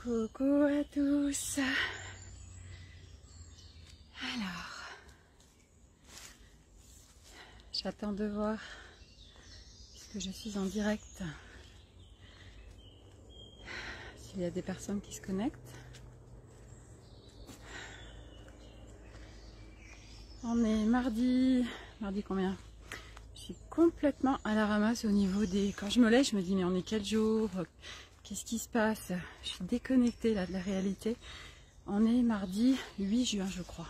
Coucou à tous. Alors, j'attends de voir, puisque je suis en direct, s'il y a des personnes qui se connectent. On est mardi combien? Je suis complètement à la ramasse au niveau des... Quand je me lève, je me dis mais on est quel jour? Qu'est-ce qui se passe? Je suis déconnectée là de la réalité. On est mardi 8 juin je crois.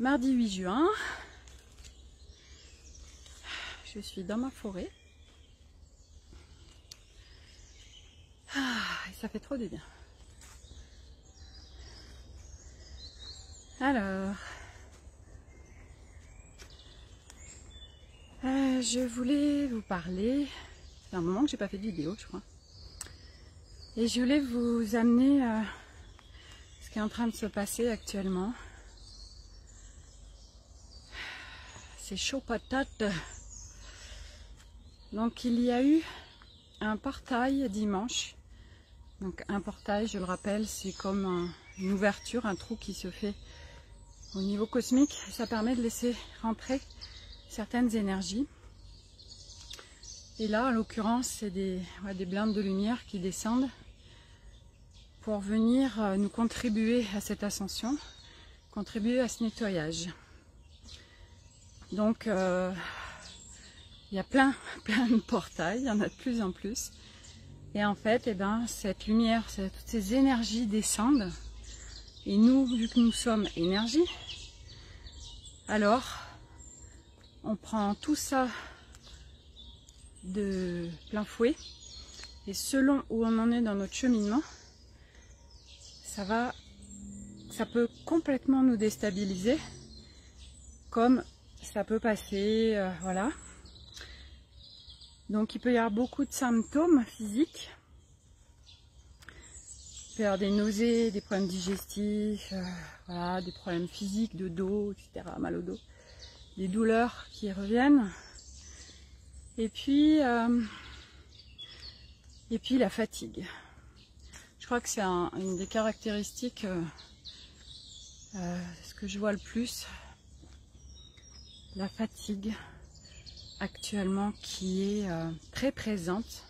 Mardi 8 juin. Je suis dans ma forêt. Et ça fait trop de bien. Alors, je voulais vous parler, c'est un moment que j'ai pas fait de vidéo je crois, et je voulais vous amener ce qui est en train de se passer actuellement. C'est chaud patate. Donc il y a eu un portail dimanche. Donc un portail, je le rappelle, c'est comme une ouverture, un trou qui se fait au niveau cosmique. Ça permet de laisser rentrer certaines énergies. Et là, en l'occurrence, c'est des blindes de lumière qui descendent pour venir nous contribuer à cette ascension, contribuer à ce nettoyage. Donc, il y a plein de portails, il y en a de plus en plus. Et en fait, cette lumière, toutes ces énergies descendent. Et nous, vu que nous sommes énergie, alors on prend tout ça de plein fouet. Et selon où on en est dans notre cheminement, ça peut complètement nous déstabiliser, comme ça peut passer, voilà. Donc il peut y avoir beaucoup de symptômes physiques. Il peut y avoir des nausées, des problèmes digestifs, voilà, des problèmes physiques de dos, etc., mal au dos, des douleurs qui reviennent. Et puis la fatigue. Je crois que c'est une des caractéristiques, ce que je vois le plus, la fatigue actuellement qui est très présente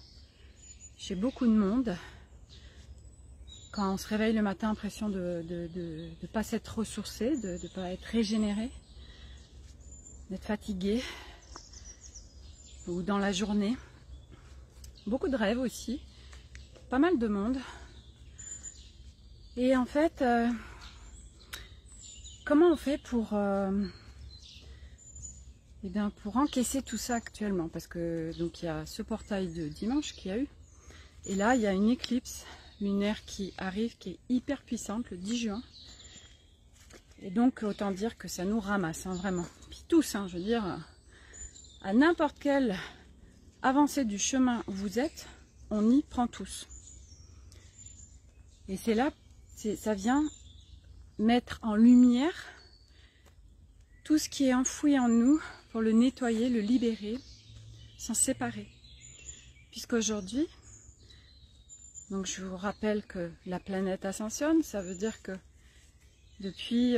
chez beaucoup de monde. Quand on se réveille le matin, impression de ne pas s'être ressourcé, de ne pas être régénéré, d'être fatigué, ou dans la journée. Beaucoup de rêves aussi, pas mal de monde. Et en fait, comment on fait pour encaisser tout ça actuellement? Parce que donc il y a ce portail de dimanche qu'il y a eu, et là il y a une éclipse lunaire qui arrive, qui est hyper puissante, le 10 juin. Et donc autant dire que ça nous ramasse, hein, vraiment. Puis tous, hein, je veux dire, à n'importe quelle avancée du chemin où vous êtes, on y prend tous. Et c'est là, ça vient mettre en lumière tout ce qui est enfoui en nous pour le nettoyer, le libérer, s'en séparer. Puisqu'aujourd'hui, donc je vous rappelle que la planète ascensionne, ça veut dire que depuis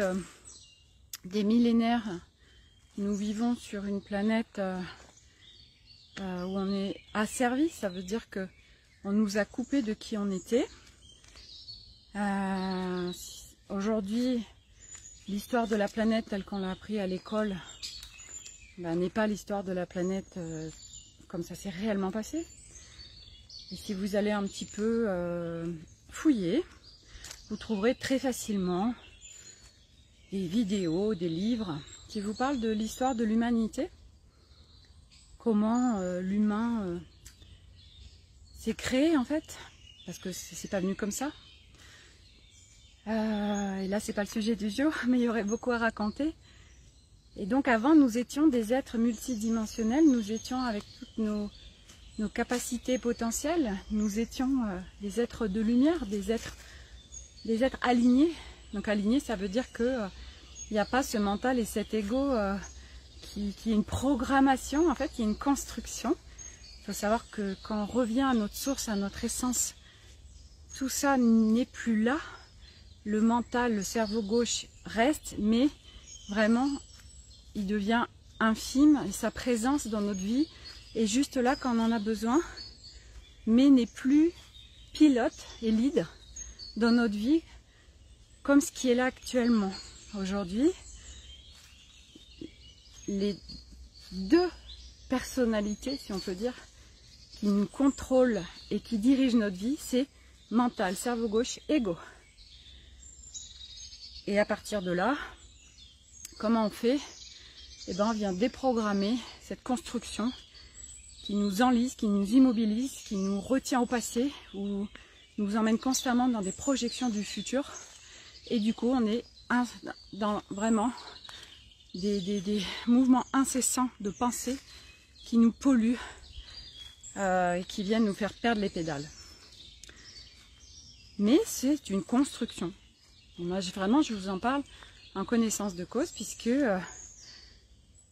des millénaires, nous vivons sur une planète où on est asservi. Ça veut dire que on nous a coupé de qui on était. Aujourd'hui, l'histoire de la planète telle qu'on l'a appris à l'école n'est pas l'histoire de la planète comme ça s'est réellement passé. Et si vous allez un petit peu fouiller, vous trouverez très facilement des vidéos, des livres qui vous parlent de l'histoire de l'humanité. Comment l'humain s'est créé en fait, parce que c'est pas venu comme ça. Et là c'est pas le sujet du jour, mais il y aurait beaucoup à raconter. Et donc avant nous étions des êtres multidimensionnels, nous étions avec toutes nos capacités potentielles, nous étions des êtres de lumière, des êtres alignés. Donc alignés, ça veut dire que il n'y a pas ce mental et cet ego qui est une programmation, en fait, il y a une construction Il faut savoir que quand on revient à notre source, à notre essence, tout ça n'est plus là. Le mental, le cerveau gauche reste, mais vraiment, il devient infime et sa présence dans notre vie est juste là quand on en a besoin, mais n'est plus pilote et lead dans notre vie comme ce qui est là actuellement. Aujourd'hui, les deux personnalités, si on peut dire, qui nous contrôlent et qui dirigent notre vie, c'est mental, cerveau gauche, ego. Et à partir de là, comment on fait? Eh ben, on vient déprogrammer cette construction qui nous enlise, qui nous immobilise, qui nous retient au passé, ou nous emmène constamment dans des projections du futur. Et du coup, on est dans vraiment des mouvements incessants de pensée qui nous polluent et qui viennent nous faire perdre les pédales. Mais c'est une construction. Moi, vraiment, je vous en parle en connaissance de cause, puisque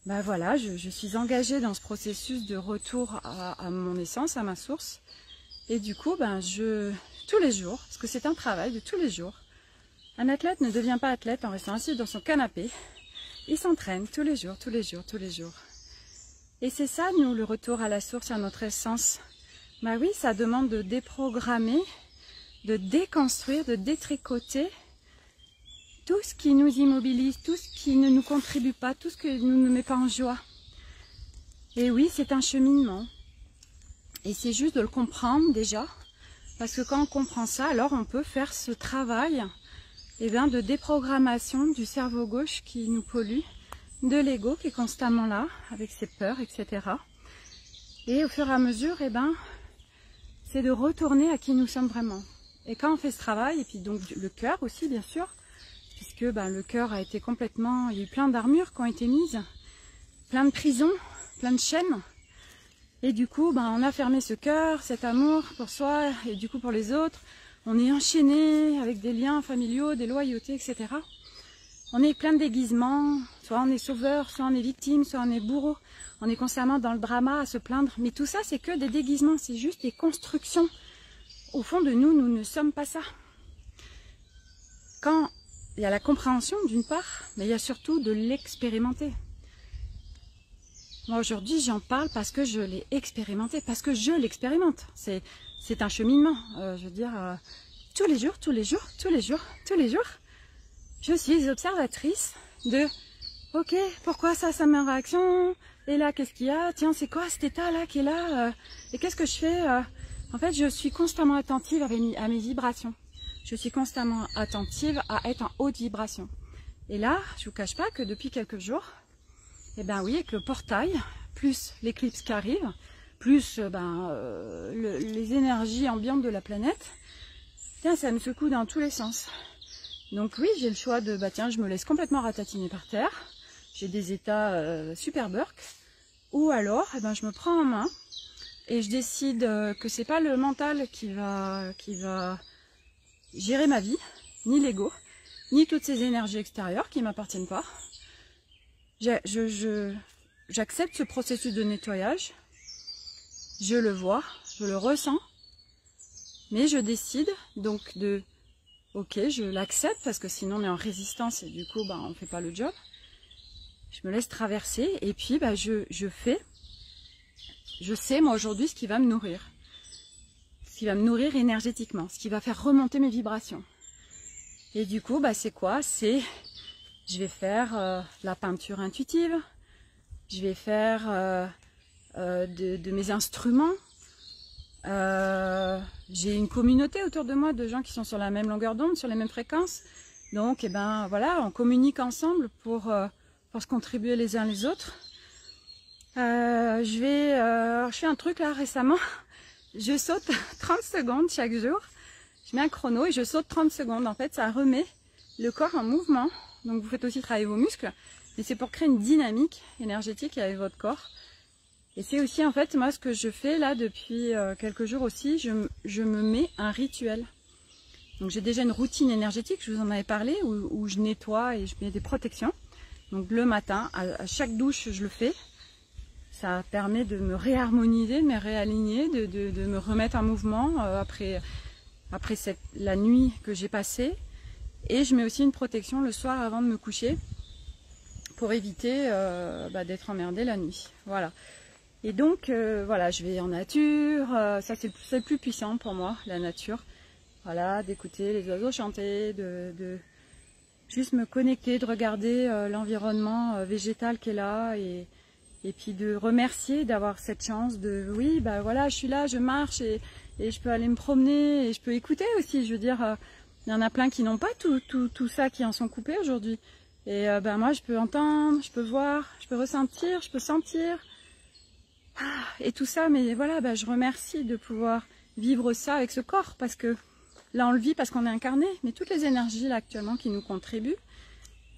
ben voilà, je suis engagée dans ce processus de retour à mon essence, à ma source. Et du coup, ben tous les jours, parce que c'est un travail de tous les jours, un athlète ne devient pas athlète en restant assis dans son canapé. Il s'entraîne tous les jours, tous les jours, tous les jours. Et c'est ça, nous, le retour à la source, à notre essence. Ben oui, ça demande de déprogrammer, de déconstruire, de détricoter tout ce qui nous immobilise, tout ce qui ne nous contribue pas, tout ce qui ne nous met pas en joie. Et oui, c'est un cheminement. Et c'est juste de le comprendre déjà, parce que quand on comprend ça, alors on peut faire ce travail de déprogrammation du cerveau gauche qui nous pollue, de l'ego qui est constamment là, avec ses peurs, etc. Et au fur et à mesure, c'est de retourner à qui nous sommes vraiment. Et quand on fait ce travail, et puis donc le cœur aussi, bien sûr, puisque le cœur a été complètement... Il y a eu plein d'armures qui ont été mises, plein de prisons, plein de chaînes. Et du coup, on a fermé ce cœur, cet amour pour soi et du coup pour les autres. On est enchaîné avec des liens familiaux, des loyautés, etc. On est plein de déguisements, soit on est sauveur, soit on est victime, soit on est bourreau. On est constamment dans le drama à se plaindre. Mais tout ça, c'est que des déguisements, c'est juste des constructions. Au fond de nous, nous ne sommes pas ça. Quand il y a la compréhension d'une part, mais il y a surtout de l'expérimenter. Moi aujourd'hui j'en parle parce que je l'ai expérimenté, parce que je l'expérimente. C'est un cheminement, je veux dire, tous les jours, je suis observatrice de ok, pourquoi ça met en réaction, et là qu'est-ce qu'il y a, tiens c'est quoi cet état là qui est là, et qu'est-ce que je fais En fait je suis constamment attentive à mes vibrations, je suis constamment attentive à être en haute vibration. Et là, je vous cache pas que depuis quelques jours, oui, avec le portail, plus l'éclipse qui arrive, plus les énergies ambiantes de la planète, ça me secoue dans tous les sens. Donc oui, j'ai le choix de, je me laisse complètement ratatiner par terre, j'ai des états super burk, ou alors, je me prends en main et je décide que c'est pas le mental qui va gérer ma vie, ni l'ego, ni toutes ces énergies extérieures qui ne m'appartiennent pas. J'accepte ce processus de nettoyage, je le vois, je le ressens, mais je décide donc ok, je l'accepte parce que sinon on est en résistance et du coup on ne fait pas le job. Je me laisse traverser et puis je sais moi aujourd'hui ce qui va me nourrir, énergétiquement, ce qui va faire remonter mes vibrations. Et du coup c'est quoi? Je vais faire la peinture intuitive, je vais faire de mes instruments. J'ai une communauté autour de moi de gens qui sont sur la même longueur d'onde, sur les mêmes fréquences. Donc, voilà, on communique ensemble pour se contribuer les uns les autres. Je fais un truc là récemment. Je saute 30 secondes chaque jour. Je mets un chrono et je saute 30 secondes. En fait, ça remet le corps en mouvement. Donc vous faites aussi travailler vos muscles, mais c'est pour créer une dynamique énergétique avec votre corps. Et c'est aussi en fait moi ce que je fais là depuis quelques jours aussi, je me mets un rituel. Donc j'ai déjà une routine énergétique, je vous en avais parlé, où je nettoie et je mets des protections. Donc le matin, à chaque douche je le fais. Ça permet de me réharmoniser, de me réaligner, de me remettre en mouvement après la nuit que j'ai passée. Et je mets aussi une protection le soir avant de me coucher pour éviter d'être emmerdée la nuit. Voilà. Et donc, voilà, je vais en nature. Ça, c'est le plus puissant pour moi, la nature. Voilà, d'écouter les oiseaux chanter, de juste me connecter, de regarder l'environnement végétal qui est là et puis de remercier d'avoir cette chance de, oui, bah voilà, je suis là, je marche et je peux aller me promener et je peux écouter aussi. Je veux dire, il y en a plein qui n'ont pas tout ça, qui en sont coupés aujourd'hui. Et moi, je peux entendre, je peux voir, je peux ressentir, je peux sentir. Et tout ça, mais voilà, je remercie de pouvoir vivre ça avec ce corps parce que là, on le vit parce qu'on est incarné, mais toutes les énergies là actuellement qui nous contribuent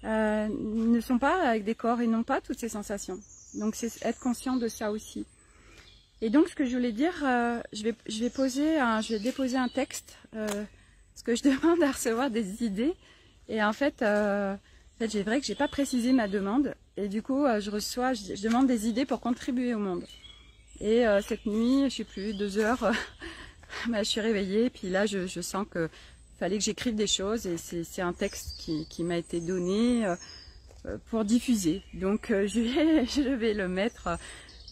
ne sont pas avec des corps et n'ont pas toutes ces sensations. Donc c'est être conscient de ça aussi. Et donc ce que je voulais dire, je vais déposer un texte parce que je demande à recevoir des idées. Et en fait c'est vrai que j'ai pas précisé ma demande et du coup je demande des idées pour contribuer au monde. Et cette nuit, je sais plus, 2 heures, je suis réveillée. Puis là, je sens que fallait que j'écrive des choses et c'est un texte qui m'a été donné pour diffuser. Donc je vais le mettre,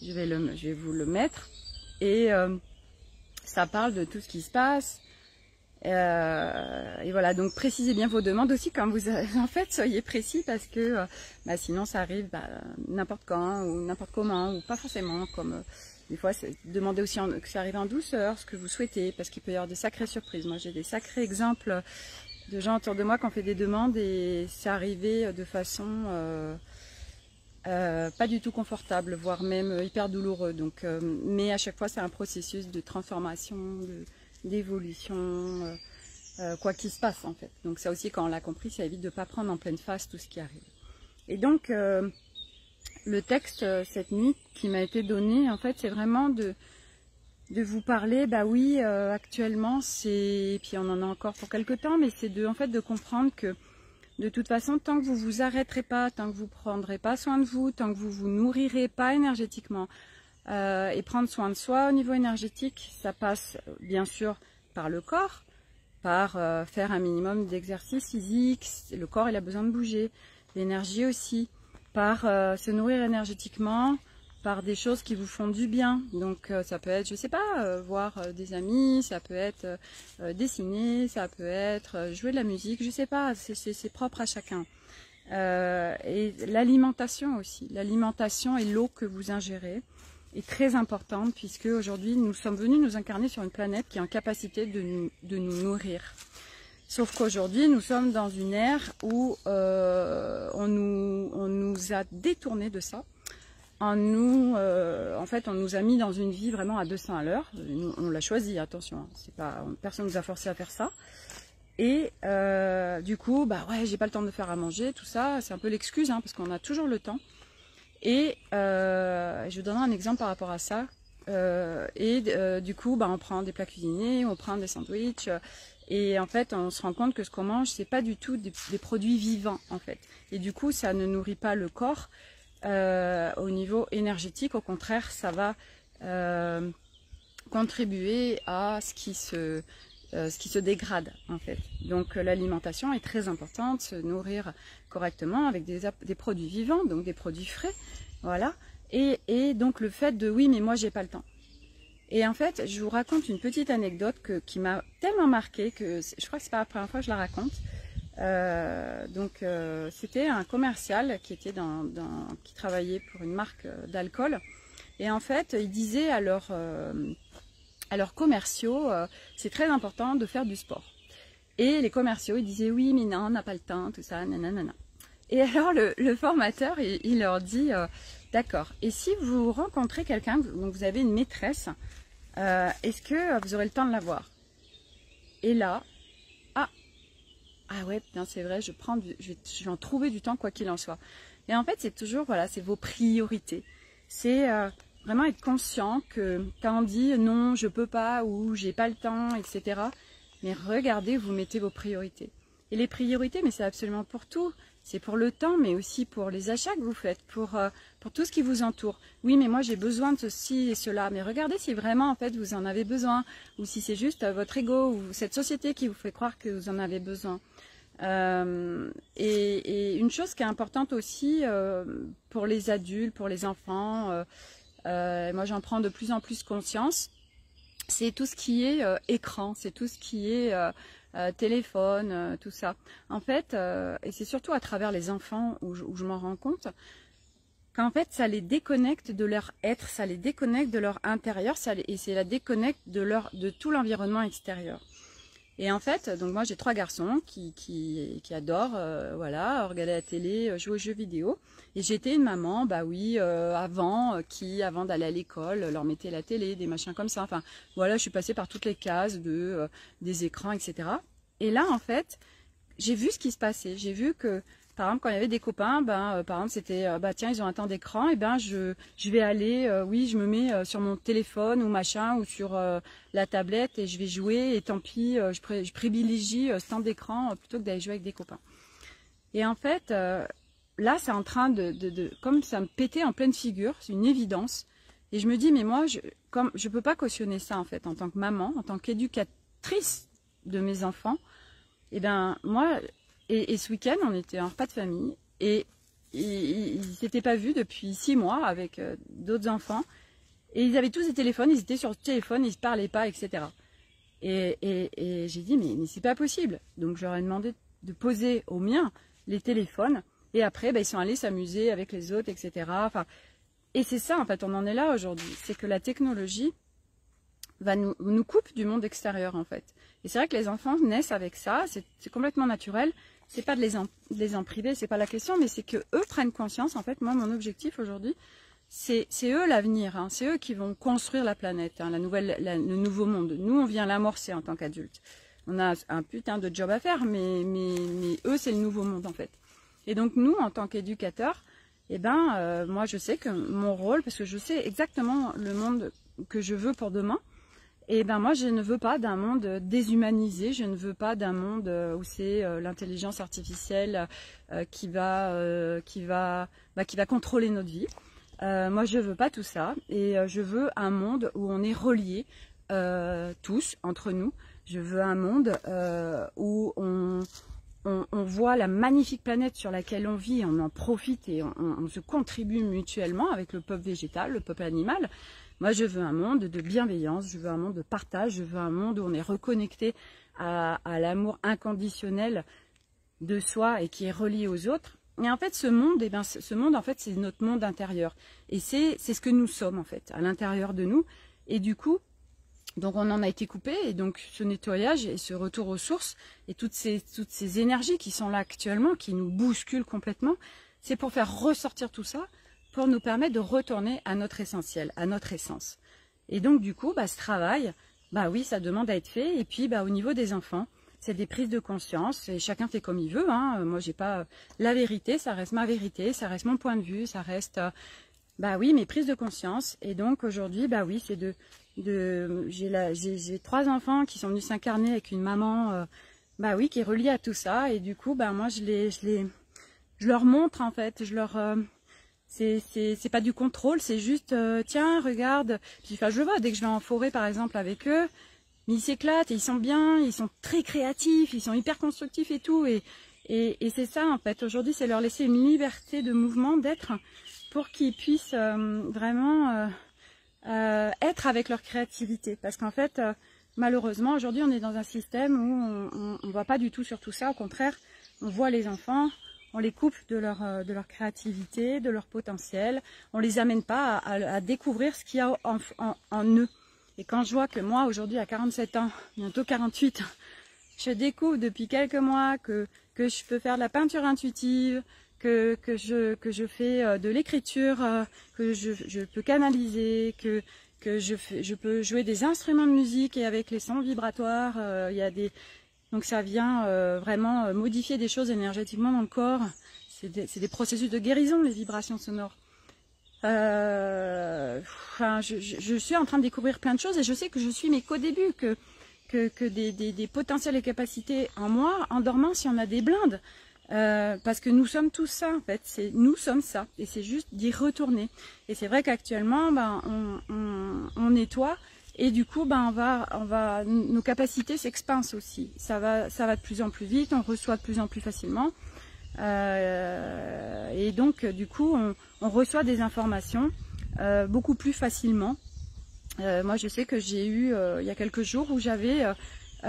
je vais vous le mettre et ça parle de tout ce qui se passe. Et voilà, donc précisez bien vos demandes aussi quand vous en fait, soyez précis parce que sinon ça arrive n'importe quand ou n'importe comment ou pas forcément comme des fois, demandez aussi que ça arrive en douceur, ce que vous souhaitez, parce qu'il peut y avoir des sacrées surprises. Moi, j'ai des sacrés exemples de gens autour de moi qui ont fait des demandes et c'est arrivé de façon pas du tout confortable, voire même hyper douloureux. Donc, mais à chaque fois, c'est un processus de transformation, d'évolution, quoi qu'il se passe en fait. Donc ça aussi, quand on l'a compris, ça évite de ne pas prendre en pleine face tout ce qui arrive. Et donc, le texte cette nuit qui m'a été donné, en fait, c'est vraiment de vous parler, oui, actuellement, et puis on en a encore pour quelques temps, mais c'est de comprendre que de toute façon, tant que vous vous arrêterez pas, tant que vous prendrez pas soin de vous, tant que vous vous nourrirez pas énergétiquement, et prendre soin de soi au niveau énergétique, ça passe bien sûr par le corps, par faire un minimum d'exercice physique, le corps il a besoin de bouger, l'énergie aussi, par se nourrir énergétiquement, par des choses qui vous font du bien. Donc ça peut être, je sais pas, voir des amis, ça peut être dessiner, ça peut être jouer de la musique, je sais pas, c'est propre à chacun. Et l'alimentation aussi, l'alimentation et l'eau que vous ingérez est très importante puisque aujourd'hui nous sommes venus nous incarner sur une planète qui est en capacité de nous nourrir. Sauf qu'aujourd'hui, nous sommes dans une ère où on nous a détourné de ça. En fait, on nous a mis dans une vie vraiment à 200 à l'heure. On l'a choisi, attention. Personne nous a forcé à faire ça. Et du coup, ouais, j'ai pas le temps de faire à manger, tout ça. C'est un peu l'excuse, parce qu'on a toujours le temps. Et je vous donnerai un exemple par rapport à ça. Du coup, on prend des plats cuisinés, on prend des sandwichs. Et en fait, on se rend compte que ce qu'on mange, c'est pas du tout des produits vivants, en fait. Et du coup, ça ne nourrit pas le corps au niveau énergétique. Au contraire, ça va contribuer à ce qui se dégrade, en fait. Donc, l'alimentation est très importante, se nourrir correctement avec des produits vivants, donc des produits frais, voilà. Et donc, le fait de, oui, mais moi, j'ai pas le temps. Et en fait, je vous raconte une petite anecdote qui m'a tellement marquée que je crois que c'est pas la première fois que je la raconte. C'était un commercial qui était qui travaillait pour une marque d'alcool. Et en fait, il disait à leurs commerciaux, c'est très important de faire du sport. Et les commerciaux, ils disaient oui, mais non, on n'a pas le temps, tout ça, nanana. Et alors le formateur, il leur dit, d'accord. Et si vous rencontrez quelqu'un, donc vous avez une maîtresse, est-ce que vous aurez le temps de la voir? Et là, ah ouais, putain, c'est vrai, je vais en trouver du temps quoi qu'il en soit. Et en fait, c'est toujours, voilà, c'est vos priorités. C'est vraiment être conscient que quand on dit non, je peux pas ou j'ai pas le temps, etc. Mais regardez, vous mettez vos priorités. Et les priorités, mais c'est absolument pour tout. c'est pour le temps, mais aussi pour les achats que vous faites, pour tout ce qui vous entoure. Oui, mais moi j'ai besoin de ceci et cela, mais regardez si vraiment en fait vous en avez besoin, ou si c'est juste votre ego ou cette société qui vous fait croire que vous en avez besoin. Et une chose qui est importante aussi pour les adultes, pour les enfants, moi j'en prends de plus en plus conscience, c'est tout ce qui est écran, c'est tout ce qui est téléphone, tout ça. En fait, et c'est surtout à travers les enfants où je m'en rends compte, qu'en fait ça les déconnecte de leur être, ça les déconnecte de leur intérieur, et c'est la déconnecte de tout l'environnement extérieur. Et en fait, donc moi j'ai 3 garçons qui adorent voilà, regarder la télé, jouer aux jeux vidéo. Et j'étais une maman, bah oui, avant d'aller à l'école, leur mettait la télé, des machins comme ça. Enfin voilà, je suis passée par toutes les cases des écrans, etc. Et là en fait, j'ai vu ce qui se passait. J'ai vu que par exemple, quand il y avait des copains, par exemple, c'était, tiens, ils ont un temps d'écran, et je vais aller, oui, je me mets sur mon téléphone ou machin, ou sur la tablette, et je vais jouer, et tant pis, je privilégie ce temps d'écran plutôt que d'aller jouer avec des copains. Et en fait, là, c'est en train comme ça me pétait en pleine figure, c'est une évidence. Et je me dis, mais moi, je peux pas cautionner ça, en fait, en tant que maman, en tant qu'éducatrice de mes enfants. Et moi... Et ce week-end, on était en repas de famille et ils ne s'étaient pas vus depuis 6 mois avec d'autres enfants. Et ils avaient tous des téléphones, ils étaient sur le téléphone, ils ne se parlaient pas, etc. Et j'ai dit, mais c'est pas possible. Donc je leur ai demandé de poser aux miens les téléphones. Et après, ils sont allés s'amuser avec les autres, etc. Enfin, et c'est ça, en fait, on en est là aujourd'hui. C'est que la technologie nous coupe du monde extérieur, en fait. Et c'est vrai que les enfants naissent avec ça, c'est complètement naturel. C'est pas de les en priver, c'est pas la question, mais c'est que eux prennent conscience. En fait, moi, mon objectif aujourd'hui, c'est eux l'avenir. Hein, c'est eux qui vont construire la planète, hein, le nouveau monde. Nous, on vient l'amorcer en tant qu'adultes. On a un putain de job à faire, mais eux, c'est le nouveau monde, en fait. Et donc, nous, en tant qu'éducateurs, moi, je sais que mon rôle, parce que je sais exactement le monde que je veux pour demain, et moi, je ne veux pas d'un monde déshumanisé, je ne veux pas d'un monde où c'est l'intelligence artificielle qui va contrôler notre vie. Moi, je veux pas tout ça, et je veux un monde où on est reliés tous entre nous. Je veux un monde où on voit la magnifique planète sur laquelle on vit, on en profite et on se contribue mutuellement avec le peuple végétal, le peuple animal. Moi, je veux un monde de bienveillance, je veux un monde de partage, je veux un monde où on est reconnecté à l'amour inconditionnel de soi et qui est relié aux autres. Et en fait, ce monde, en fait, c'est notre monde intérieur. Et c'est ce que nous sommes, en fait, à l'intérieur de nous. Et du coup, donc on en a été coupé. Et donc, ce nettoyage et ce retour aux sources et toutes ces énergies qui sont là actuellement, qui nous bousculent complètement, c'est pour faire ressortir tout ça, pour nous permettre de retourner à notre essentiel, à notre essence. Et donc, du coup, ce travail, oui, ça demande à être fait. Et puis, au niveau des enfants, c'est des prises de conscience. Et chacun fait comme il veut. Hein. Moi, j'ai pas la vérité, ça reste ma vérité, ça reste mon point de vue, ça reste, oui, mes prises de conscience. Et donc, aujourd'hui, oui, c'est j'ai 3 enfants qui sont venus s'incarner avec une maman, oui, qui est reliée à tout ça. Et du coup, moi, je leur montre, en fait, c'est pas du contrôle, c'est juste tiens, regarde. Puis, je vois dès que je vais en forêt par exemple avec eux, mais ils s'éclatent, ils sont bien, ils sont très créatifs, ils sont hyper constructifs et tout. Et c'est ça en fait. Aujourd'hui, c'est leur laisser une liberté de mouvement, d'être, pour qu'ils puissent vraiment être avec leur créativité. Parce qu'en fait, malheureusement, aujourd'hui, on est dans un système où on ne voit pas du tout sur tout ça. Au contraire, on voit les enfants. On les coupe de leur créativité, de leur potentiel. On les amène pas à découvrir ce qu'il y a en eux. Et quand je vois que moi, aujourd'hui, à 47 ans, bientôt 48, je découvre depuis quelques mois que je peux faire de la peinture intuitive, que je fais de l'écriture, que je peux canaliser, que je peux jouer des instruments de musique et avec les sons vibratoires, il y a des... Donc ça vient vraiment modifier des choses énergétiquement dans le corps. C'est des processus de guérison, les vibrations sonores. Je suis en train de découvrir plein de choses et je sais que je suis mais qu'au début, que des potentiels et capacités en moi, en dormance, il y en a des blindes. parce que nous sommes tous ça en fait, nous sommes ça, et c'est juste d'y retourner. Et c'est vrai qu'actuellement, on nettoie, et du coup, nos capacités s'expansent aussi. Ça va de plus en plus vite, on reçoit de plus en plus facilement, et donc du coup, on reçoit des informations beaucoup plus facilement. Moi, je sais que j'ai eu il y a quelques jours où j'avais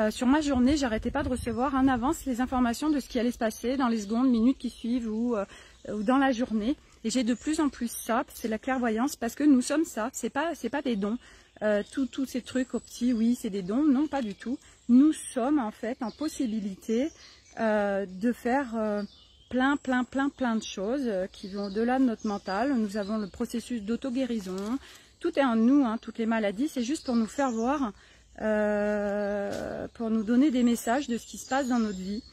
sur ma journée, j'arrêtais pas de recevoir en avance les informations de ce qui allait se passer dans les secondes, minutes qui suivent ou dans la journée. Et j'ai de plus en plus ça, c'est la clairvoyance, parce que nous sommes ça. C'est pas des dons. Tous ces trucs au petit, oui, c'est des dons. Non, pas du tout. Nous sommes en fait en possibilité de faire plein de choses qui vont au-delà de notre mental. Nous avons le processus d'auto-guérison. Tout est en nous, hein, toutes les maladies, c'est juste pour nous faire voir, pour nous donner des messages de ce qui se passe dans notre vie.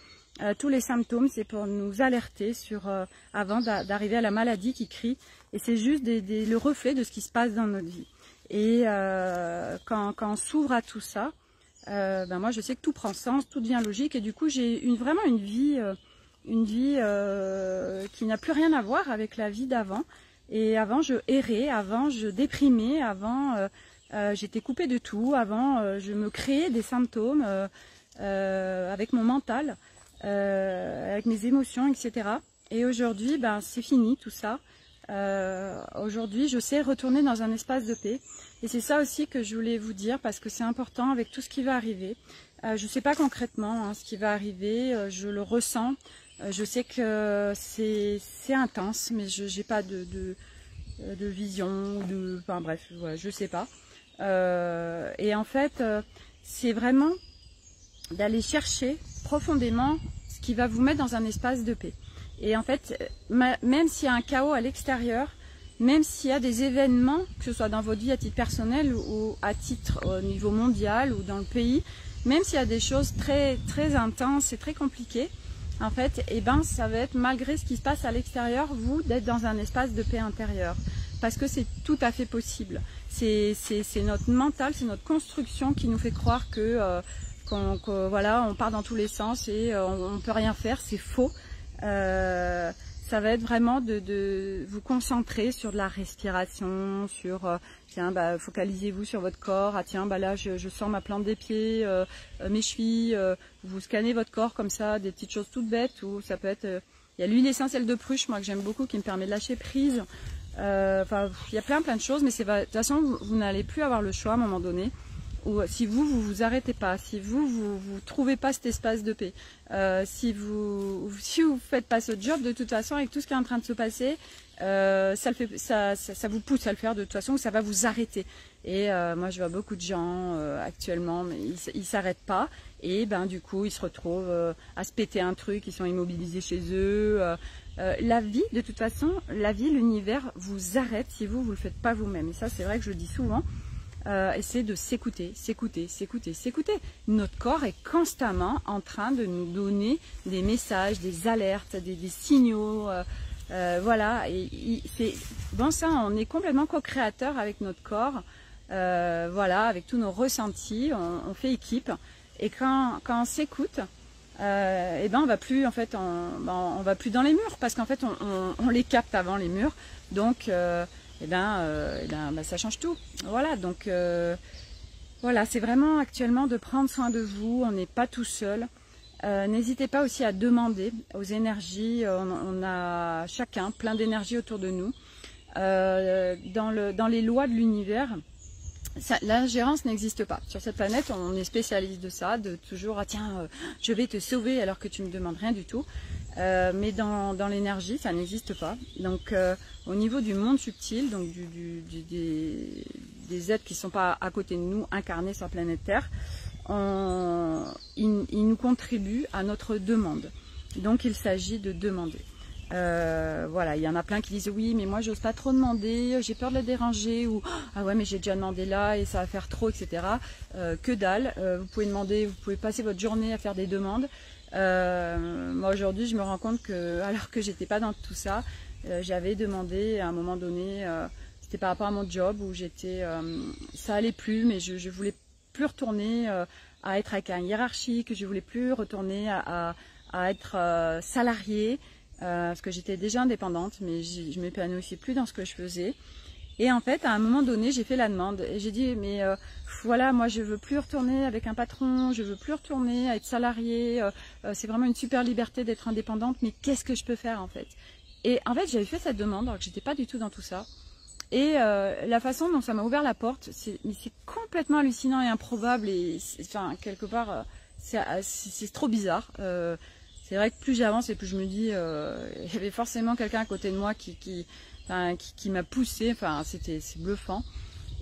Tous les symptômes, c'est pour nous alerter sur avant d'arriver à la maladie qui crie. Et c'est juste le reflet de ce qui se passe dans notre vie. Et quand on s'ouvre à tout ça, moi je sais que tout prend sens, tout devient logique. Et du coup, j'ai vraiment une vie qui n'a plus rien à voir avec la vie d'avant. Et avant, je errais, avant, je déprimais, avant, j'étais coupée de tout, avant, je me créais des symptômes avec mon mental, avec mes émotions, etc. Et aujourd'hui, c'est fini tout ça. Aujourd'hui, je sais retourner dans un espace de paix. Et c'est ça aussi que je voulais vous dire, parce que c'est important avec tout ce qui va arriver. Je ne sais pas concrètement ce qui va arriver, je le ressens. Je sais que c'est intense, mais je n'ai pas de vision, enfin bref, voilà, je sais pas. Et en fait, c'est vraiment d'aller chercher profondément ce qui va vous mettre dans un espace de paix. Et en fait, même s'il y a un chaos à l'extérieur, même s'il y a des événements, que ce soit dans votre vie à titre personnel ou à titre au niveau mondial ou dans le pays, même s'il y a des choses très intenses et très compliquées, en fait, ça va être, malgré ce qui se passe à l'extérieur, vous, d'être dans un espace de paix intérieure. Parce que c'est tout à fait possible. C'est notre mental, c'est notre construction qui nous fait croire que, voilà, on part dans tous les sens et on ne peut rien faire, c'est faux. Ça va être vraiment de vous concentrer sur de la respiration, sur tiens, focalisez-vous sur votre corps. Ah tiens, là je sens ma plante des pieds, mes chevilles. Vous scannez votre corps comme ça, des petites choses toutes bêtes. Ou ça peut être, il y a l'huile essentielle de pruche, moi que j'aime beaucoup, qui me permet de lâcher prise. Il y a plein de choses, mais de toute façon vous n'allez plus avoir le choix à un moment donné. Ou si vous arrêtez pas, si vous trouvez pas cet espace de paix, si vous faites pas ce job, de toute façon, avec tout ce qui est en train de se passer, ça vous pousse à le faire de toute façon, ou ça va vous arrêter. Et moi je vois beaucoup de gens actuellement, mais ils s'arrêtent pas, et du coup ils se retrouvent à se péter un truc, ils sont immobilisés chez eux. La vie, de toute façon, l'univers vous arrête si vous le faites pas vous-même. Et ça, c'est vrai que je le dis souvent. Essayer de s'écouter. Notre corps est constamment en train de nous donner des messages, des alertes, des signaux. Voilà. Et ça, on est complètement co-créateur avec notre corps. Voilà, avec tous nos ressentis, on fait équipe. Et quand on s'écoute, on va plus en fait, on va plus dans les murs, parce qu'en fait on les capte avant les murs. Donc ça change tout. Voilà, donc voilà, c'est vraiment actuellement de prendre soin de vous. On n'est pas tout seul. N'hésitez pas aussi à demander aux énergies. On a chacun plein d'énergie autour de nous. Dans les lois de l'univers, l'ingérence n'existe pas. Sur cette planète, on est spécialiste de ça, de toujours je vais te sauver alors que tu me demandes rien du tout. Mais dans l'énergie, ça n'existe pas. Donc au niveau du monde subtil, donc des êtres qui ne sont pas à côté de nous, incarnés sur la planète Terre, ils nous contribuent à notre demande. Donc il s'agit de demander. Voilà, il y en a plein qui disent oui, mais moi j'ose pas trop demander, j'ai peur de la déranger, ou ah ouais mais j'ai déjà demandé là et ça va faire trop, etc. Que dalle, vous pouvez demander, vous pouvez passer votre journée à faire des demandes. Moi aujourd'hui je me rends compte que, alors que j'étais pas dans tout ça, j'avais demandé à un moment donné, c'était par rapport à mon job où ça allait plus, mais je voulais plus retourner à être avec un hiérarchique, je voulais plus retourner à à être salariée, parce que j'étais déjà indépendante, mais je m'épanouissais plus dans ce que je faisais. Et en fait, à un moment donné, j'ai fait la demande et j'ai dit, mais voilà, moi je veux plus retourner avec un patron, je veux plus retourner à être salariée, c'est vraiment une super liberté d'être indépendante, mais qu'est-ce que je peux faire en fait? Et en fait, j'avais fait cette demande alors que j'étais pas du tout dans tout ça. Et la façon dont ça m'a ouvert la porte, c'est complètement hallucinant et improbable et enfin quelque part, c'est trop bizarre. C'est vrai que plus j'avance et plus je me dis, il y avait forcément quelqu'un à côté de moi qui m'a poussé, enfin c'est bluffant.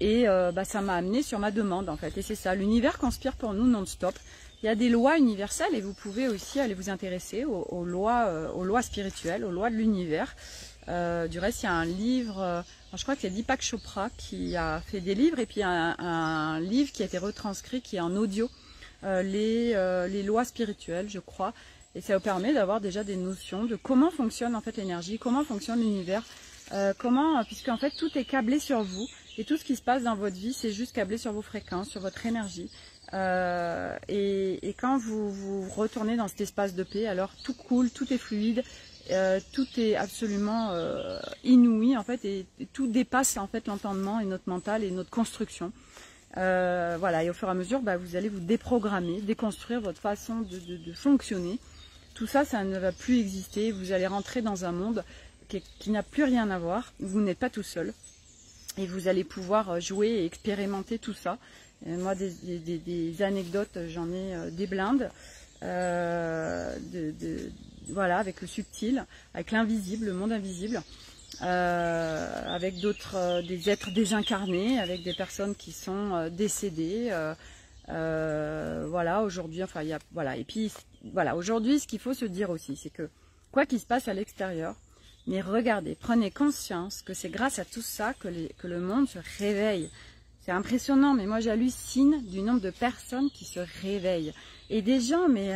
Et ça m'a amené sur ma demande en fait. Et c'est ça, l'univers conspire pour nous non-stop. Il y a des lois universelles et vous pouvez aussi aller vous intéresser aux lois spirituelles, aux lois de l'univers. Du reste, il y a un livre, je crois que c'est Deepak Chopra qui a fait des livres et puis un livre qui a été retranscrit qui est en audio, les lois spirituelles, je crois. Et ça vous permet d'avoir déjà des notions de comment fonctionne en fait l'énergie, comment fonctionne l'univers, puisque en fait tout est câblé sur vous et tout ce qui se passe dans votre vie c'est juste câblé sur vos fréquences, sur votre énergie. Et quand vous retournez dans cet espace de paix, alors tout coule, tout est fluide, tout est absolument inouï en fait et tout dépasse en fait l'entendement et notre mental et notre construction. Voilà, et au fur et à mesure, vous allez vous déprogrammer, déconstruire votre façon de fonctionner. Tout ça, ça ne va plus exister. Vous allez rentrer dans un monde qui n'a plus rien à voir. Vous n'êtes pas tout seul. Et vous allez pouvoir jouer et expérimenter tout ça. Moi, des anecdotes, j'en ai des blindes. Voilà, avec le subtil, avec l'invisible, le monde invisible. Avec d'autres, des êtres désincarnés, avec des personnes qui sont décédées. Voilà, aujourd'hui, enfin, il y a, voilà. Et puis, voilà, aujourd'hui, ce qu'il faut se dire aussi, c'est que quoi qu'il se passe à l'extérieur, mais regardez, prenez conscience que c'est grâce à tout ça que le monde se réveille. C'est impressionnant, mais moi j'hallucine du nombre de personnes qui se réveillent. Et des gens, mais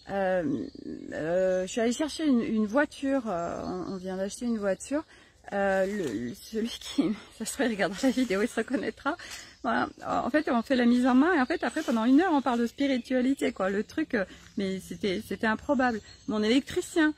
je suis allée chercher une voiture, on vient d'acheter une voiture. Celui qui, ça se regarde la vidéo, il se reconnaîtra. Voilà. En fait, on fait la mise en main et en fait, après, pendant 1 heure, on parle de spiritualité, quoi. Le truc, mais c'était improbable. Mon électricien,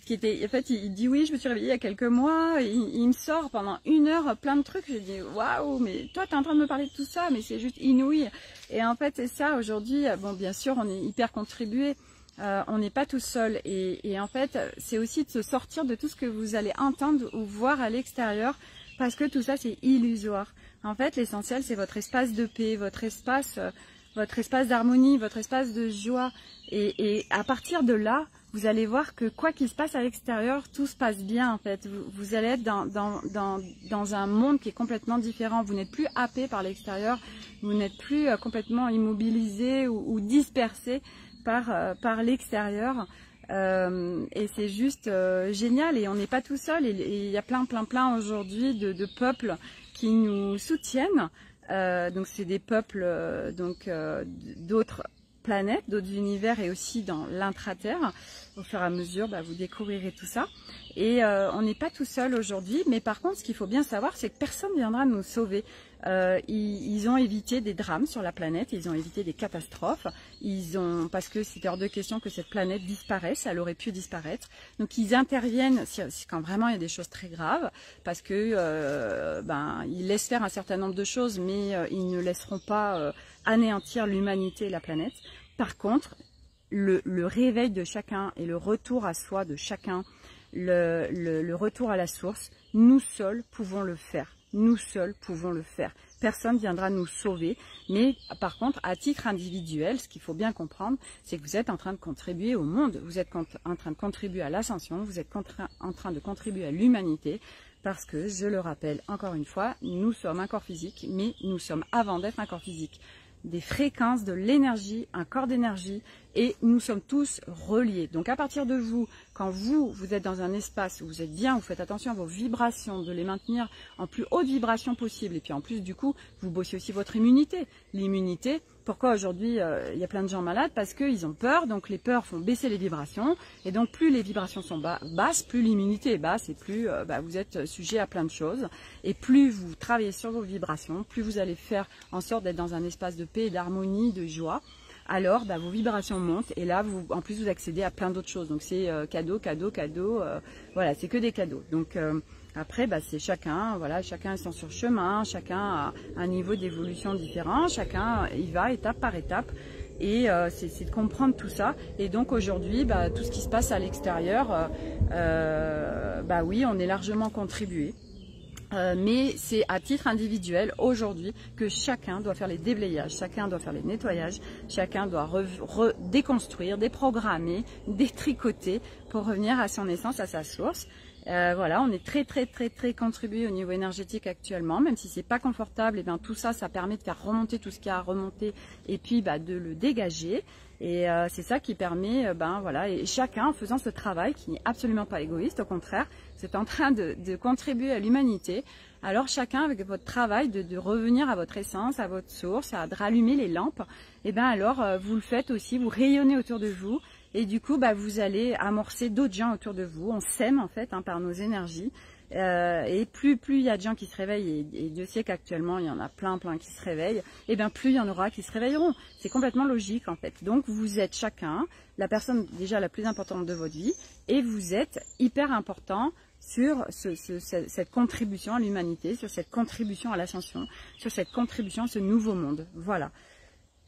qui était, en fait, il dit oui, je me suis réveillée il y a quelques mois. Il me sort pendant 1 heure plein de trucs. Je dis waouh, mais toi, t'es en train de me parler de tout ça, mais c'est juste inouï. Et en fait, c'est ça. Aujourd'hui, bon, bien sûr, on est hyper contribué. On n'est pas tout seul et en fait c'est aussi de se sortir de tout ce que vous allez entendre ou voir à l'extérieur parce que tout ça c'est illusoire. En fait l'essentiel c'est votre espace de paix, votre espace d'harmonie, votre espace de joie et à partir de là vous allez voir que quoi qu'il se passe à l'extérieur tout se passe bien en fait. Vous allez être dans un monde qui est complètement différent. Vous n'êtes plus happé par l'extérieur, vous n'êtes plus complètement immobilisé ou dispersé par l'extérieur et c'est juste génial et on n'est pas tout seul et il y a plein aujourd'hui de peuples qui nous soutiennent donc c'est des peuples d'autres planètes, d'autres univers et aussi dans l'intraterre. Au fur et à mesure vous découvrirez tout ça et on n'est pas tout seul aujourd'hui, mais par contre ce qu'il faut bien savoir c'est que personne ne viendra nous sauver. Ils ont évité des drames sur la planète, ils ont évité des catastrophes, parce que c'était hors de question que cette planète disparaisse, elle aurait pu disparaître. Donc ils interviennent quand vraiment il y a des choses très graves, parce que ils laissent faire un certain nombre de choses, mais ils ne laisseront pas anéantir l'humanité et la planète. Par contre, le réveil de chacun et le retour à soi de chacun, le retour à la source, nous seuls pouvons le faire. Nous seuls pouvons le faire. Personne ne viendra nous sauver. Mais par contre, à titre individuel, ce qu'il faut bien comprendre, c'est que vous êtes en train de contribuer au monde. Vous êtes en train de contribuer à l'ascension. Vous êtes en train de contribuer à l'humanité. Parce que, je le rappelle encore une fois, nous sommes un corps physique, mais nous sommes, avant d'être un corps physique, des fréquences, de l'énergie, un corps d'énergie, et nous sommes tous reliés. Donc à partir de vous, quand vous êtes dans un espace où vous êtes bien, vous faites attention à vos vibrations, de les maintenir en plus haute vibration possible, et puis en plus du coup, vous bossez aussi votre immunité. L'immunité, pourquoi aujourd'hui il y a plein de gens malades? Parce qu'ils ont peur, donc les peurs font baisser les vibrations, et donc plus les vibrations sont basses, plus l'immunité est basse, et plus vous êtes sujet à plein de choses, et plus vous travaillez sur vos vibrations, plus vous allez faire en sorte d'être dans un espace de paix, d'harmonie, de joie. alors bah, vos vibrations montent et là en plus vous accédez à plein d'autres choses. Donc c'est cadeau, voilà, c'est que des cadeaux. Donc après bah, c'est chacun, voilà, chacun est sur chemin, chacun a un niveau d'évolution différent, chacun y va étape par étape. Et c'est de comprendre tout ça. Et donc aujourd'hui, bah, tout ce qui se passe à l'extérieur, bah oui, on est largement contribué. Mais c'est à titre individuel aujourd'hui que chacun doit faire les déblayages, chacun doit faire les nettoyages, chacun doit déconstruire, déprogrammer, détricoter pour revenir à son essence, à sa source. Voilà, on est très contribué au niveau énergétique actuellement, même si c'est pas confortable, et bien tout ça, ça permet de faire remonter tout ce qui a à remonter et puis bah, de le dégager. Et c'est ça qui permet, ben voilà, et chacun en faisant ce travail qui n'est absolument pas égoïste, au contraire, c'est en train de contribuer à l'humanité. Alors chacun avec votre travail de revenir à votre essence, à votre source, de rallumer les lampes, et ben alors vous le faites aussi, vous rayonnez autour de vous. Et du coup, bah, vous allez amorcer d'autres gens autour de vous. On s'aime en fait par nos énergies. Et plus il y a de gens qui se réveillent, et Dieu sait qu'actuellement il y en a plein qui se réveillent, et bien plus il y en aura qui se réveilleront. C'est complètement logique en fait. Donc vous êtes chacun la personne déjà la plus importante de votre vie, et vous êtes hyper important sur cette contribution à l'humanité, sur cette contribution à l'ascension, sur cette contribution à ce nouveau monde. Voilà.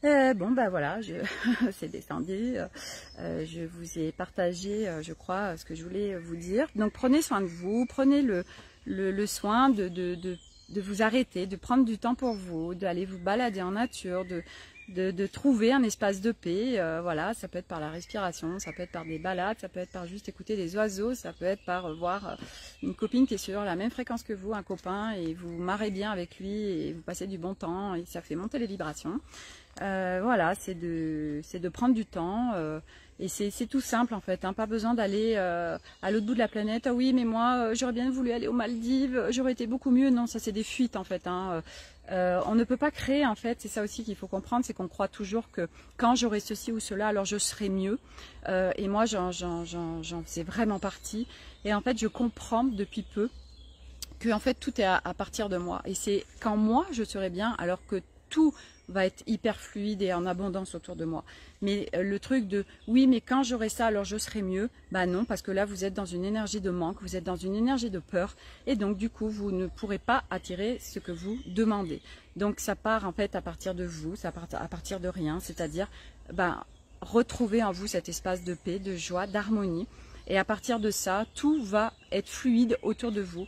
Bon ben voilà, c'est descendu, je vous ai partagé, je crois, ce que je voulais vous dire. Donc prenez soin de vous, prenez le soin de vous arrêter, de prendre du temps pour vous, d'aller vous balader en nature, de trouver un espace de paix. Voilà, ça peut être par la respiration, ça peut être par des balades, ça peut être par juste écouter des oiseaux, ça peut être par voir une copine qui est sur la même fréquence que vous, un copain, et vous marrez bien avec lui et vous passez du bon temps et ça fait monter les vibrations. Voilà, c'est de prendre du temps et c'est tout simple en fait, hein, pas besoin d'aller à l'autre bout de la planète. Ah oui, mais moi j'aurais bien voulu aller aux Maldives, j'aurais été beaucoup mieux. Non, ça c'est des fuites en fait, hein. On ne peut pas créer en fait, c'est ça aussi qu'il faut comprendre, c'est qu'on croit toujours que quand j'aurai ceci ou cela, alors je serai mieux. Et moi j'en faisais vraiment partie. Et en fait je comprends depuis peu que en fait tout est à partir de moi. Et c'est quand moi je serai bien, alors que tout va être hyper fluide et en abondance autour de moi. Mais le truc de oui, mais quand j'aurai ça, alors je serai mieux, bah non, parce que là vous êtes dans une énergie de manque, vous êtes dans une énergie de peur, et donc du coup vous ne pourrez pas attirer ce que vous demandez. Donc ça part en fait à partir de vous, ça part à partir de rien, c'est-à-dire bah, retrouver en vous cet espace de paix, de joie, d'harmonie, et à partir de ça, tout va être fluide autour de vous.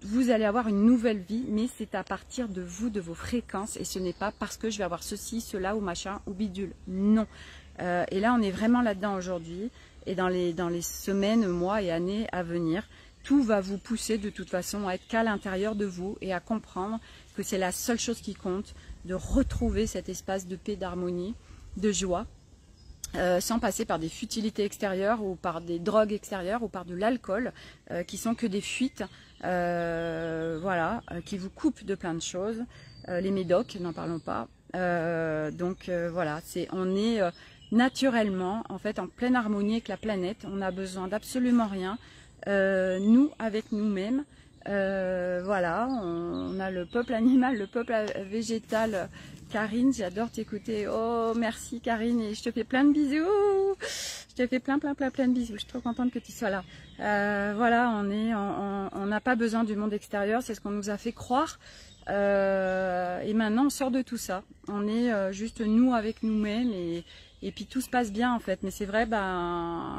Vous allez avoir une nouvelle vie, mais c'est à partir de vous, de vos fréquences, et ce n'est pas parce que je vais avoir ceci, cela ou machin ou bidule. Non. Et là, on est vraiment là-dedans aujourd'hui, et dans les semaines, mois et années à venir, tout va vous pousser de toute façon à être qu'à l'intérieur de vous et à comprendre que c'est la seule chose qui compte, de retrouver cet espace de paix, d'harmonie, de joie. Sans passer par des futilités extérieures ou par des drogues extérieures ou par de l'alcool qui sont que des fuites, voilà, qui vous coupent de plein de choses. Les médocs, n'en parlons pas. Donc voilà, on est naturellement en fait en pleine harmonie avec la planète. On n'a besoin d'absolument rien. Nous avec nous-mêmes. Voilà, on a le peuple animal, le peuple végétal. Karine, j'adore t'écouter. Oh, merci Karine, et je te fais plein de bisous. Je te fais plein de bisous. Je suis trop contente que tu sois là. Voilà, on n'a pas besoin du monde extérieur, c'est ce qu'on nous a fait croire. Et maintenant, on sort de tout ça. On est juste nous avec nous-mêmes et puis tout se passe bien en fait. Mais c'est vrai, ben,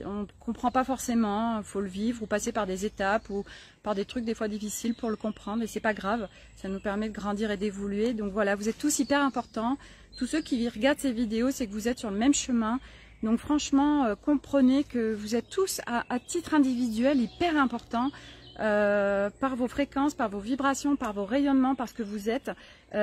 on ne comprend pas forcément. Il faut le vivre ou passer par des étapes ou par des trucs des fois difficiles pour le comprendre. Et c'est pas grave. Ça nous permet de grandir et d'évoluer. Donc voilà, vous êtes tous hyper importants. Tous ceux qui regardent ces vidéos, c'est que vous êtes sur le même chemin. Donc franchement, comprenez que vous êtes tous à titre individuel hyper importants. Par vos fréquences, par vos vibrations, par vos rayonnements, parce que vous êtes,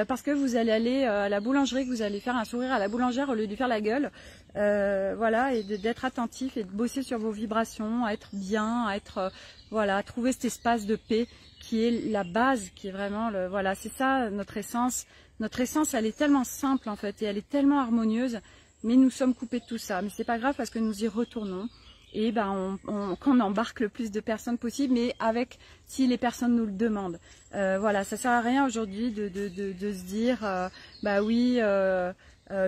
parce que vous allez aller à la boulangerie, que vous allez faire un sourire à la boulangère au lieu de lui faire la gueule, voilà, et d'être attentif et de bosser sur vos vibrations, à être bien, à être, voilà, à trouver cet espace de paix qui est la base, qui est vraiment, voilà, c'est ça notre essence. Notre essence, elle est tellement simple en fait, et elle est tellement harmonieuse, mais nous sommes coupés de tout ça. Mais c'est pas grave parce que nous y retournons. Et ben qu'on embarque le plus de personnes possible, mais avec si les personnes nous le demandent. Voilà, ça sert à rien aujourd'hui de se dire bah oui,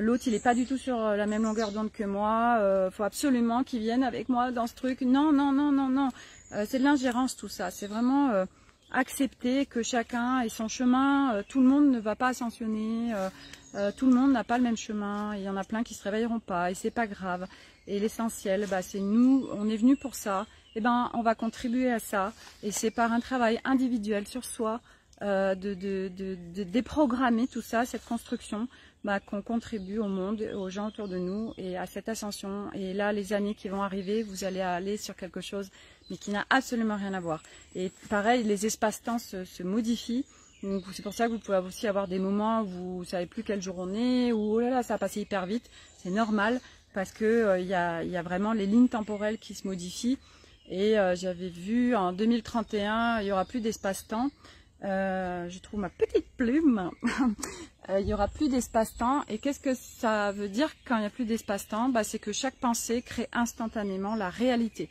l'autre il est pas du tout sur la même longueur d'onde que moi, faut absolument qu'il vienne avec moi dans ce truc. Non, non, non, non, non. C'est de l'ingérence tout ça, c'est vraiment accepter que chacun ait son chemin, tout le monde ne va pas ascensionner, tout le monde n'a pas le même chemin, il y en a plein qui se réveilleront pas et c'est pas grave. Et l'essentiel, bah, c'est nous, on est venus pour ça, et ben on va contribuer à ça et c'est par un travail individuel sur soi, de déprogrammer tout ça, cette construction, bah, qu'on contribue au monde, aux gens autour de nous et à cette ascension. Et là, les années qui vont arriver, vous allez aller sur quelque chose mais qui n'a absolument rien à voir. Et pareil, les espaces-temps se modifient. Donc c'est pour ça que vous pouvez aussi avoir des moments où vous ne savez plus quel jour on est, ou oh là là, ça a passé hyper vite. C'est normal parce que y a vraiment les lignes temporelles qui se modifient. Et j'avais vu en 2031, il n'y aura plus d'espace-temps. Je trouve ma petite plume. Il n'y aura plus d'espace-temps. Et qu'est-ce que ça veut dire quand il n'y a plus d'espace-temps? Bah, c'est que chaque pensée crée instantanément la réalité.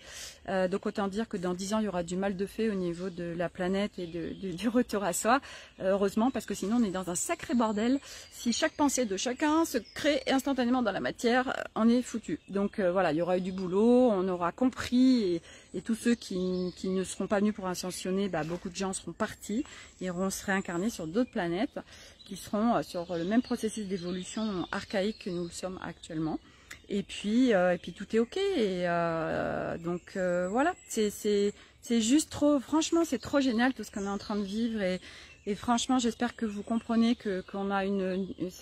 Donc autant dire que dans 10 ans, il y aura du mal de fait au niveau de la planète et du retour à soi. Heureusement, parce que sinon on est dans un sacré bordel. Si chaque pensée de chacun se crée instantanément dans la matière, on est foutu. Donc voilà, il y aura eu du boulot, on aura compris. Et tous ceux qui ne seront pas venus pour ascensionner, bah, beaucoup de gens seront partis, iront se réincarner sur d'autres planètes qui seront sur le même processus d'évolution archaïque que nous le sommes actuellement. Et puis tout est ok. Et donc voilà, c'est juste trop, franchement c'est trop génial tout ce qu'on est en train de vivre. Et franchement j'espère que vous comprenez qu'on a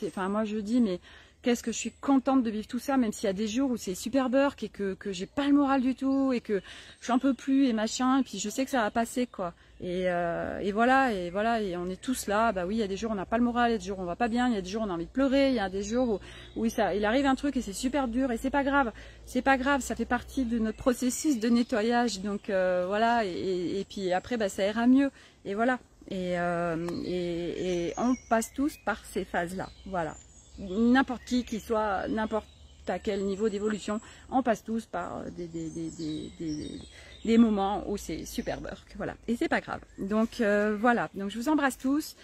enfin moi je dis mais qu'est-ce que je suis contente de vivre tout ça, même s'il y a des jours où c'est super burk et que j'ai pas le moral du tout et que j'en peux plus et machin, et puis je sais que ça va passer quoi. Et voilà, et on est tous là. Bah oui, il y a des jours où on n'a pas le moral, il y a des jours où on va pas bien, il y a des jours où on a envie de pleurer, il y a des jours où il arrive un truc et c'est super dur et c'est pas grave, ça fait partie de notre processus de nettoyage. Donc voilà, et puis après bah ça ira mieux. Et voilà, et on passe tous par ces phases là. Voilà. N'importe qui soit n'importe à quel niveau d'évolution, on passe tous par des moments où c'est super burk, voilà, et c'est pas grave. Donc voilà, donc je vous embrasse tous.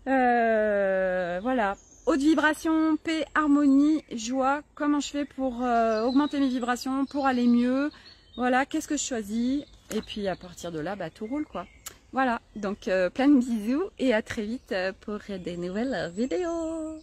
Voilà, haute vibration, paix, harmonie, joie. Comment je fais pour augmenter mes vibrations, pour aller mieux? Voilà, qu'est-ce que je choisis? Et puis à partir de là, bah, tout roule quoi. Voilà, donc plein de bisous et à très vite pour des nouvelles vidéos.